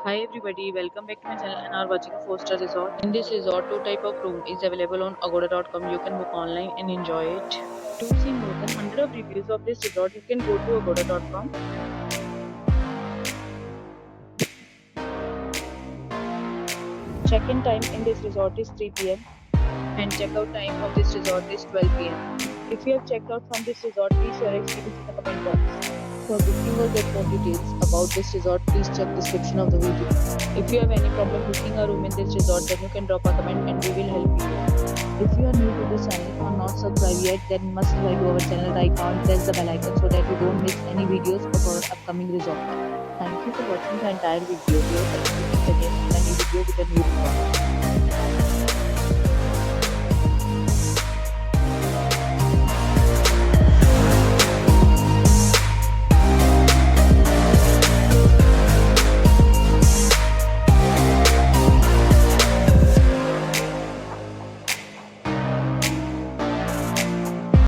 Hi everybody, welcome back to my channel and are watching a 4-star resort. In this resort, two type of room is available on agoda.com. You can book online and enjoy it. To see more than 100 of reviews of this resort, you can go to agoda.com. Check-in time in this resort is 3 p.m. and check-out time of this resort is 12 p.m. If you have checked out from this resort, please share your experience in the comment box. For booking or get more details about this resort, please check description of the video. If you have any problem booking a room in this resort, then you can drop a comment and we will help you. If you are new to this channel or not subscribed yet, then must subscribe to our channel right now and press the bell icon so that you don't miss any videos of our upcoming resort. Thank you for watching the entire video. We are connecting again in a new video with a new resort.